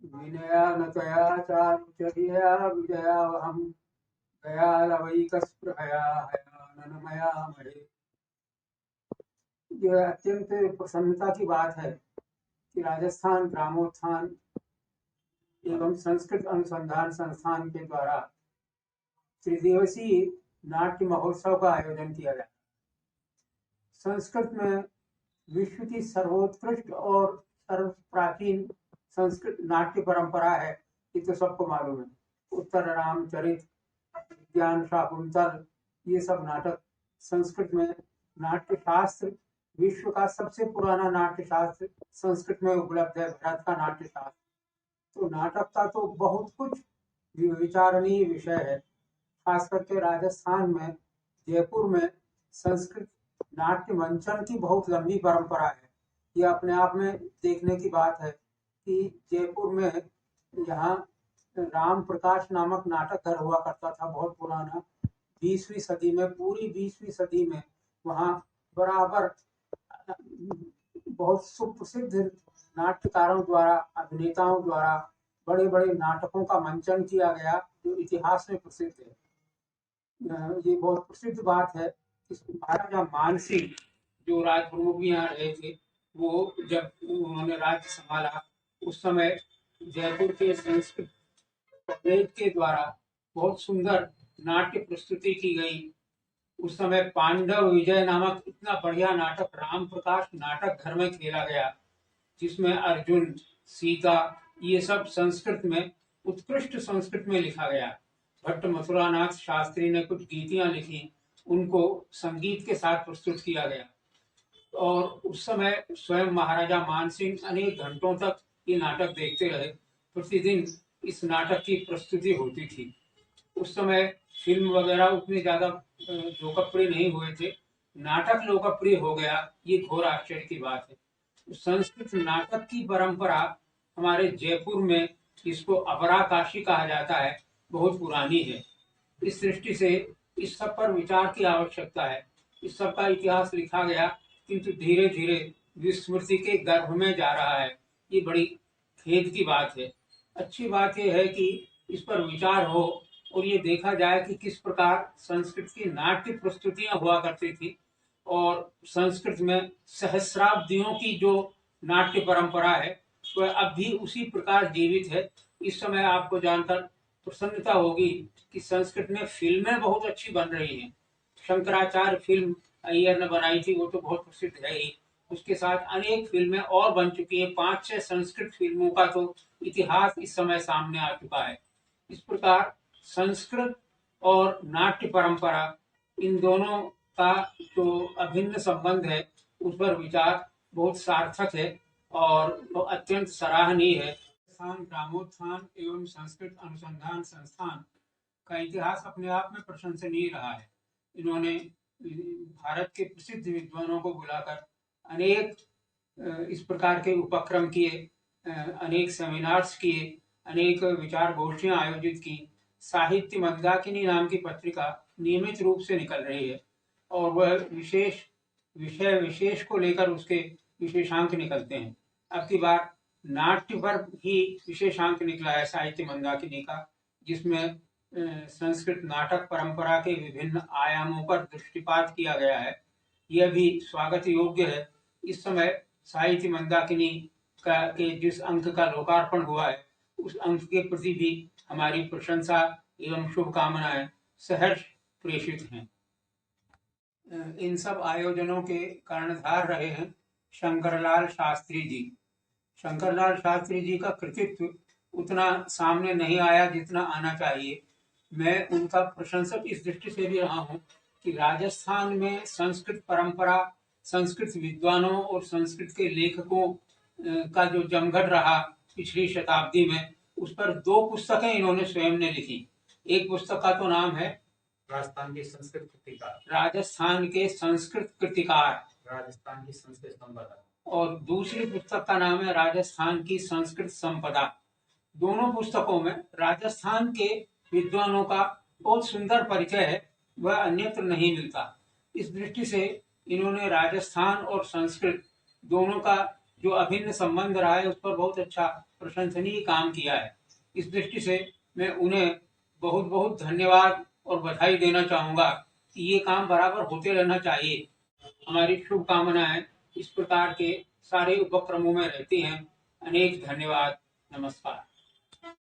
विनयानतया चारुचर्यया विजयावहं दयालवैकस्पृहया हयाननमया महे। यह अत्यंत प्रसन्नता की बात है कि राजस्थान ग्रामोत्थान एवं संस्कृत अनुसंधान संस्थान के द्वारा त्रिदिवसीय नाट्य महोत्सव का आयोजन किया गया। संस्कृत में विश्व की सर्वोत्कृष्ट और सर्व प्राचीन संस्कृत नाट्य परंपरा है, ये तो सबको मालूम है। उत्तर रामचरित, विज्ञान शाकुंतल, ये सब नाटक संस्कृत में नाट्य शास्त्र, विश्व का सबसे पुराना नाट्य शास्त्र संस्कृत में उपलब्ध है, भारत का नाट्य शास्त्र। तो नाटक का तो बहुत कुछ विचारणीय विषय है। खास करके राजस्थान में, जयपुर में संस्कृत नाट्य मंचन की बहुत लंबी परंपरा है। यह अपने आप में देखने की बात है कि जयपुर में यहाँ राम प्रकाश नामक नाटक घर हुआ करता था, बहुत पुराना, 20वीं सदी में, पूरी 20वीं सदी में वहाँ बराबर बहुत सुप्रसिद्ध नाट्यकारों द्वारा, अभिनेताओं द्वारा बड़े बड़े नाटकों का मंचन किया गया, जो इतिहास में प्रसिद्ध है। ये बहुत प्रसिद्ध बात है। महाराजा मानसिंह जो राज प्रमुख यहाँ रहे थे, वो जब उन्होंने राज्य संभाला उस समय जयपुर के संस्कृत कॉलेज के द्वारा बहुत सुंदर नाट्य प्रस्तुति की गई। उस समय पांडव विजय नामक इतना बढ़िया नाटक राम प्रकाश नाटक घर में खेला गया, जिसमें अर्जुन, सीता, ये सब संस्कृत में, उत्कृष्ट संस्कृत में लिखा गया। भट्ट मथुरानाथ शास्त्री ने कुछ गीतियां लिखी, उनको संगीत के साथ प्रस्तुत किया गया। और उस समय स्वयं महाराजा मानसिंह अनेक घंटों तक ये नाटक देखते रहे। प्रतिदिन इस नाटक की प्रस्तुति होती थी। उस समय फिल्म वगैरह उतनी ज्यादा लोकप्रिय नहीं हुए थे, नाटक लोकप्रिय हो गया, ये घोर आश्चर्य की बात है। संस्कृत नाटक की परंपरा हमारे जयपुर में, इसको अपरा काशी कहा जाता है, बहुत पुरानी है। इस दृष्टि से इस सब पर विचार की आवश्यकता है। इस सब का इतिहास लिखा गया, किंतु धीरे धीरे विस्मृति के गर्भ में जा रहा है। ये बड़ी खेद की बात है। अच्छी बात यह है कि इस पर विचार हो और ये देखा जाए कि किस प्रकार संस्कृत की नाट्य प्रस्तुतियां हुआ करती थी, और संस्कृत में सहस्राब्दियों की जो नाट्य परंपरा है वह अब भी उसी प्रकार जीवित है। इस समय आपको जानकर प्रसन्नता होगी कि संस्कृत में फिल्में बहुत अच्छी बन रही हैं। शंकराचार्य फिल्म अय्यर ने बनाई थी, वो तो बहुत प्रसिद्ध है ही। उसके साथ अनेक फिल्में और बन चुकी हैं। 5-6 संस्कृत फिल्मों का तो इतिहास इस समय सामने आ चुका है। इस प्रकार संस्कृत और नाट्य परंपरा, इन दोनों का जो अभिन्न संबंध है, उस पर विचार बहुत सार्थक है और वो अत्यंत सराहनीय है। राजस्थान ग्रामोत्थान एवं संस्कृत अनुसंधान संस्थान का इतिहास अपने आप में प्रशंसनीय रहा है। इन्होंने भारत के प्रसिद्ध विद्वानों को बुलाकर अनेक इस प्रकार के उपक्रम किए, अनेक सेमिनार्स किए, अनेक विचार गोष्ठियां आयोजित की। साहित्य मंदाकिनी नाम की पत्रिका नियमित रूप से निकल रही है और वह विशेष विषय विशेष को लेकर उसके विशेषांक निकलते हैं। अब की बार नाट्य पर ही विशेषांक निकला है साहित्य मंदाकिनी का, जिसमें संस्कृत नाटक परंपरा के विभिन्न आयामों पर दृष्टिपात किया गया है। यह भी स्वागत योग्य है। इस समय साहित्य मंदाकिनी के जिस अंक का लोकार्पण हुआ है, उस अंक के प्रति भी हमारी प्रशंसा एवं शुभकामनाएं सहर्ष प्रेषित हैं। इन सब आयोजनों के कर्णधार रहे हैं शंकरलाल शास्त्री जी। शंकरलाल शास्त्री जी का कृतित्व उतना सामने नहीं आया जितना आना चाहिए। मैं उनका प्रशंसक इस दृष्टि से भी रहा हूँ कि राजस्थान में संस्कृत परंपरा, संस्कृत विद्वानों और संस्कृत के लेखकों का जो जमघट रहा पिछली शताब्दी में, उस पर 2 पुस्तकें इन्होंने स्वयं ने लिखी। एक पुस्तक का तो नाम है राजस्थान के संस्कृत कृतिकार, राजस्थान के संस्कृत कृतिकार, राजस्थान की संस्कृत संपदा, और दूसरी पुस्तक का नाम है राजस्थान की संस्कृत संपदा। दोनों पुस्तकों में राजस्थान के विद्वानों का बहुत सुंदर परिचय है, वह अन्यत्र नहीं मिलता। इस दृष्टि से इन्होंने राजस्थान और संस्कृत दोनों का जो अभिन्न संबंध रहा है उस पर बहुत अच्छा प्रशंसनीय काम किया है। इस दृष्टि से मैं उन्हें बहुत बहुत धन्यवाद और बधाई देना चाहूँगा कि ये काम बराबर होते रहना चाहिए। हमारी शुभकामनाएं इस प्रकार के सारे उपक्रमों में रहती हैं। अनेक धन्यवाद। नमस्कार।